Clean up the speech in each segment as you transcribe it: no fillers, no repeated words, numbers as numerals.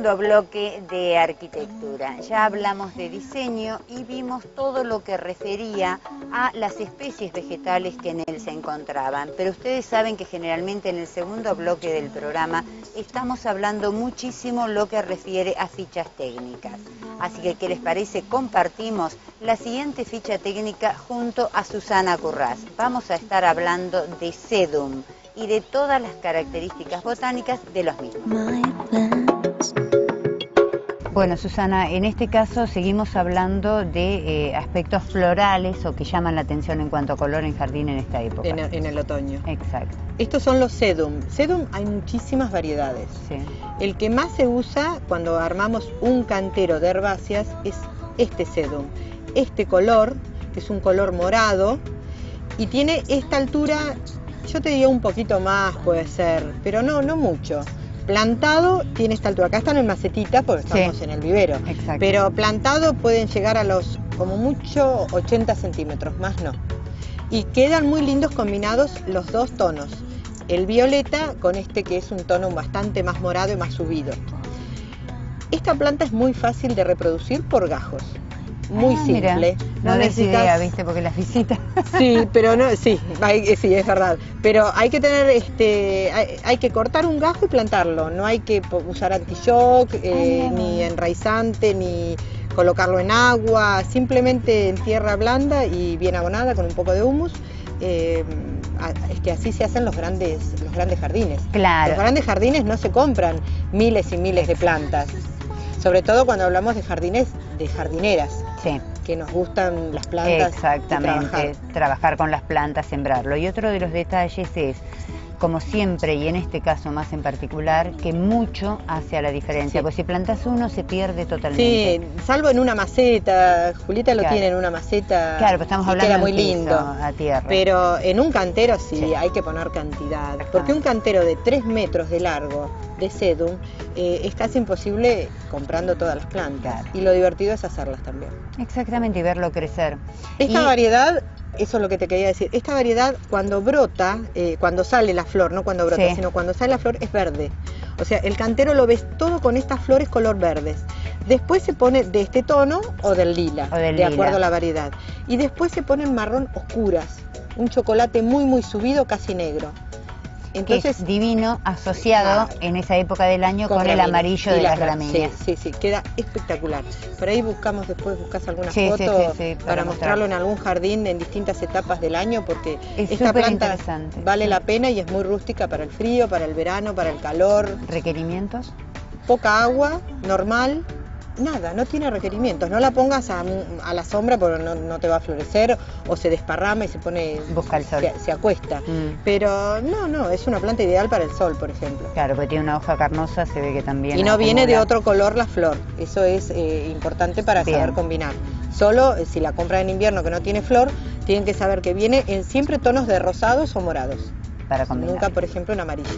segundo bloque de arquitectura. Ya hablamos de diseño y vimos todo lo que refería a las especies vegetales que en él se encontraban. Pero ustedes saben que generalmente en el segundo bloque del programa estamos hablando muchísimo lo que refiere a fichas técnicas. Así que, ¿qué les parece? Compartimos la siguiente ficha técnica junto a Susana Currás. Vamos a estar hablando de sedum y de todas las características botánicas de los mismos. Bueno, Susana, en este caso seguimos hablando de aspectos florales o que llaman la atención en cuanto a color en jardín en esta época. En el otoño. Exacto. Estos son los sedum. Sedum hay muchísimas variedades. Sí. El que más se usa cuando armamos un cantero de herbáceas es este sedum. Este color, que es un color morado, y tiene esta altura, yo te diría un poquito más puede ser, pero no mucho. Plantado tiene esta altura, acá están en macetitas porque estamos en el vivero. Exacto. Pero plantado pueden llegar a los, como mucho, 80 centímetros, más no. Y quedan muy lindos combinados los dos tonos, el violeta con este que es un tono bastante más morado y más subido. Esta planta es muy fácil de reproducir por gajos. Muy simple. Mira, no necesitas idea, ¿viste? Porque las visitas. Sí, pero no, sí, sí, es verdad. Pero hay que tener, hay que cortar un gajo y plantarlo. No hay que usar anti-shock, ni enraizante, ni colocarlo en agua. Simplemente en tierra blanda y bien abonada con un poco de humus. Así se hacen los grandes jardines. Claro. Los grandes jardines no se compran miles y miles de plantas. Sobre todo cuando hablamos de jardines de jardineras, sí, que nos gustan las plantas. Exactamente, trabajar con las plantas, sembrarlo. Y otro de los detalles es, como siempre, y en este caso más en particular, que mucho hace a la diferencia, porque si plantas uno se pierde totalmente. Sí, salvo en una maceta, Julieta lo tiene en una maceta, claro, pero estamos hablando queda de muy lindo, a tierra. Pero en un cantero sí hay que poner cantidad, porque un cantero de 3 metros de largo de sedum es casi imposible comprando todas las plantas, y lo divertido es hacerlas también. Exactamente, y verlo crecer. Esta variedad, eso es lo que te quería decir, esta variedad cuando brota, cuando sale la flor, no cuando brota, sino cuando sale la flor es verde. O sea, el cantero lo ves todo con estas flores color verdes. Después se pone de este tono o del lila, acuerdo a la variedad. Y después se ponen marrón oscuras, un chocolate muy subido, casi negro. Entonces, es divino asociado en esa época del año con el amarillo de las gramíneas. Sí, queda espectacular. Por ahí buscas alguna foto para mostrarlo en algún jardín en distintas etapas del año, porque esta planta vale la pena y es muy rústica para el frío, para el verano, para el calor. ¿Requerimientos? Poca agua, normal. Nada, no tiene requerimientos. No la pongas a la sombra porque no te va a florecer, o se desparrama y se pone, busca el sol, se acuesta. Pero no, es una planta ideal para el sol, por ejemplo. Claro, porque tiene una hoja carnosa, se ve que también. Y no viene de otro color la flor, eso es importante para saber combinar. Solo si la compran en invierno que no tiene flor, tienen que saber que viene en siempre tonos de rosados o morados. Para combinar. Nunca, por ejemplo, en amarillo.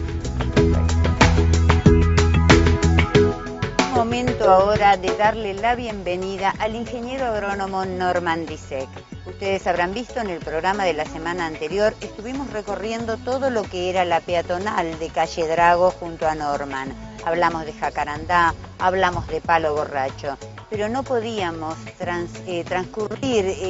Momento ahora de darle la bienvenida al ingeniero agrónomo Norman Dissek. Ustedes habrán visto en el programa de la semana anterior, estuvimos recorriendo todo lo que era la peatonal de calle Drago junto a Norman. Hablamos de jacarandá, hablamos de palo borracho, pero no podíamos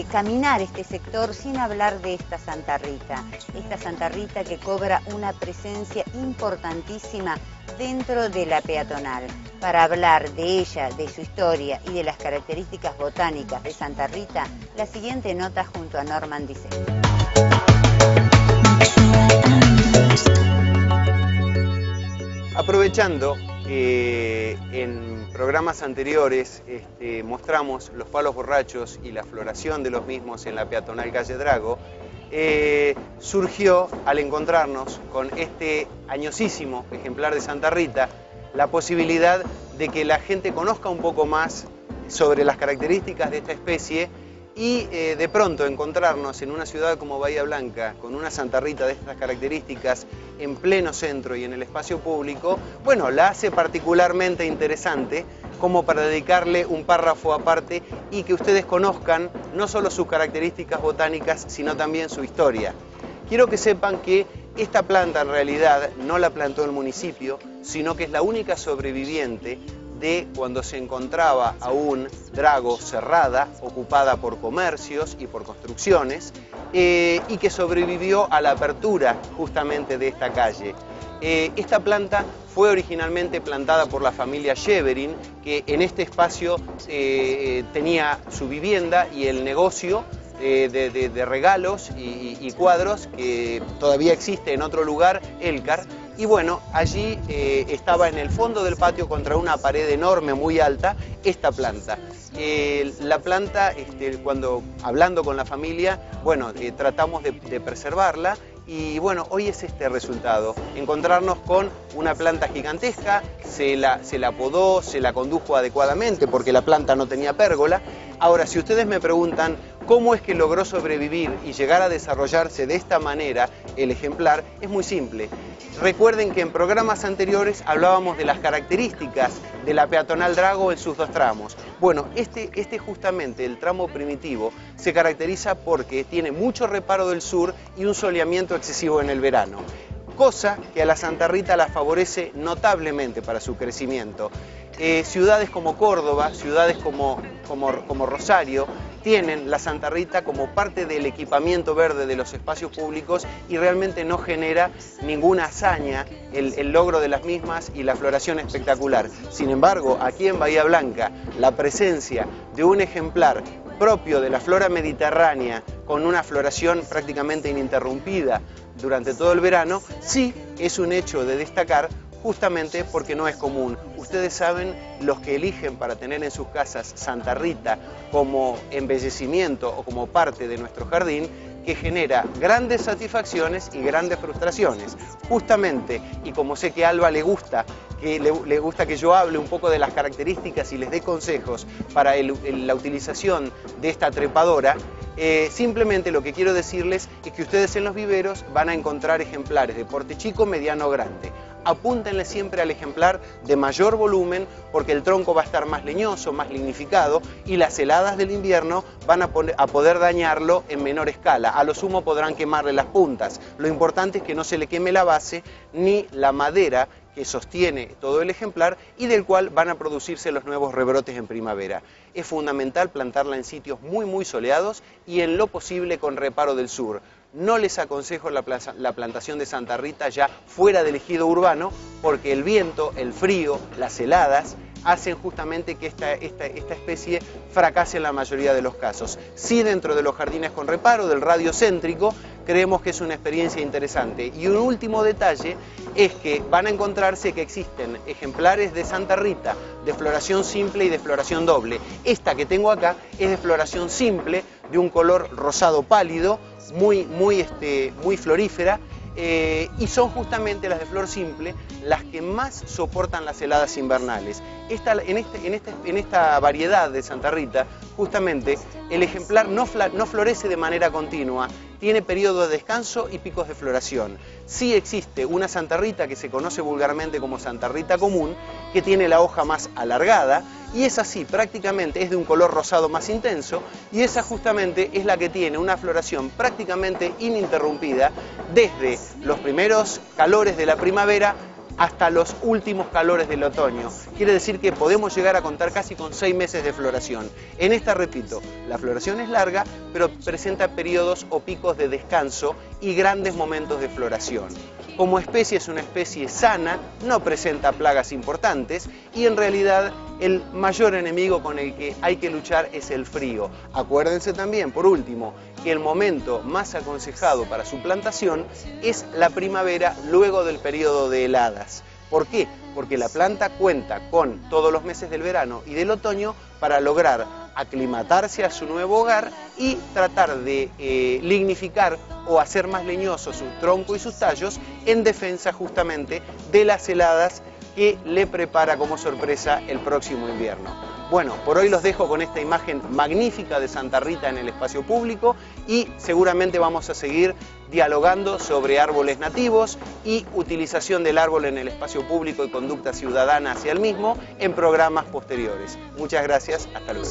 caminar este sector sin hablar de esta Santa Rita que cobra una presencia importantísima dentro de la peatonal. Para hablar de ella, de su historia y de las características botánicas de Santa Rita, la siguiente nota junto a Norman Dissek. Aprovechando, en programas anteriores mostramos los palos borrachos y la floración de los mismos en la peatonal calle Drago, surgió al encontrarnos con este añosísimo ejemplar de Santa Rita la posibilidad de que la gente conozca un poco más sobre las características de esta especie y de pronto encontrarnos en una ciudad como Bahía Blanca con una Santa Rita de estas características en pleno centro y en el espacio público, bueno, la hace particularmente interesante como para dedicarle un párrafo aparte y que ustedes conozcan no solo sus características botánicas, sino también su historia. Quiero que sepan que esta planta en realidad no la plantó el municipio, sino que es la única sobreviviente de cuando se encontraba aún Drago cerrada, ocupada por comercios y por construcciones, y que sobrevivió a la apertura justamente de esta calle. Esta planta fue originalmente plantada por la familia Scheverin, que en este espacio tenía su vivienda y el negocio de regalos y cuadros que todavía existe en otro lugar, Elcar. Y bueno, allí estaba en el fondo del patio contra una pared enorme, muy alta, esta planta. La planta, cuando hablando con la familia, bueno, tratamos de preservarla. Y bueno, hoy es este resultado, encontrarnos con una planta gigantesca, se la podó, se la condujo adecuadamente porque la planta no tenía pérgola. Ahora, si ustedes me preguntan cómo es que logró sobrevivir y llegar a desarrollarse de esta manera el ejemplar, es muy simple. Recuerden que en programas anteriores hablábamos de las características de la peatonal Drago en sus dos tramos. Bueno, este justamente, el tramo primitivo, se caracteriza porque tiene mucho reparo del sur y un soleamiento excesivo en el verano, cosa que a la Santa Rita la favorece notablemente para su crecimiento. Ciudades como Córdoba, ciudades como Rosario, tienen la Santa Rita como parte del equipamiento verde de los espacios públicos y realmente no genera ninguna hazaña el logro de las mismas y la floración espectacular. Sin embargo, aquí en Bahía Blanca, la presencia de un ejemplar propio de la flora mediterránea con una floración prácticamente ininterrumpida durante todo el verano, sí es un hecho de destacar, justamente porque no es común. Ustedes saben, los que eligen para tener en sus casas Santa Rita como embellecimiento o como parte de nuestro jardín, que genera grandes satisfacciones y grandes frustraciones. Justamente, y como sé que a Alba le gusta que yo hable un poco de las características y les dé consejos para la utilización de esta trepadora, simplemente lo que quiero decirles es que ustedes en los viveros van a encontrar ejemplares de porte chico, mediano o grande. Apúntenle siempre al ejemplar de mayor volumen porque el tronco va a estar más leñoso, más lignificado y las heladas del invierno van a poder dañarlo en menor escala. A lo sumo podrán quemarle las puntas. Lo importante es que no se le queme la base ni la madera que sostiene todo el ejemplar y del cual van a producirse los nuevos rebrotes en primavera. Es fundamental plantarla en sitios muy soleados y en lo posible con reparo del sur. No les aconsejo la plantación de Santa Rita ya fuera del ejido urbano porque el viento, el frío, las heladas hacen justamente que esta especie fracase en la mayoría de los casos. Sí, dentro de los jardines con reparo, del radio céntrico, creemos que es una experiencia interesante. Y un último detalle es que van a encontrarse que existen ejemplares de Santa Rita de floración simple y de floración doble. Esta que tengo acá es de floración simple, de un color rosado pálido, muy florífera, y son justamente las de flor simple las que más soportan las heladas invernales. En esta variedad de Santa Rita, justamente, el ejemplar no florece de manera continua, tiene periodos de descanso y picos de floración. Sí existe una Santa Rita que se conoce vulgarmente como Santa Rita común, que tiene la hoja más alargada, y esa sí, prácticamente es de un color rosado más intenso, y esa justamente es la que tiene una floración prácticamente ininterrumpida desde los primeros calores de la primavera hasta los últimos calores del otoño. Quiere decir que podemos llegar a contar casi con 6 meses de floración. En esta, repito, la floración es larga, pero presenta periodos o picos de descanso y grandes momentos de floración. Como especie es una especie sana, no presenta plagas importantes y en realidad el mayor enemigo con el que hay que luchar es el frío. Acuérdense también, por último, que el momento más aconsejado para su plantación es la primavera luego del periodo de heladas. ¿Por qué? Porque la planta cuenta con todos los meses del verano y del otoño para lograr aclimatarse a su nuevo hogar y tratar de lignificar o hacer más leñoso su tronco y sus tallos en defensa justamente de las heladas que le prepara como sorpresa el próximo invierno. Bueno, por hoy los dejo con esta imagen magnífica de Santa Rita en el espacio público y seguramente vamos a seguir dialogando sobre árboles nativos y utilización del árbol en el espacio público y conducta ciudadana hacia el mismo en programas posteriores. Muchas gracias, hasta luego.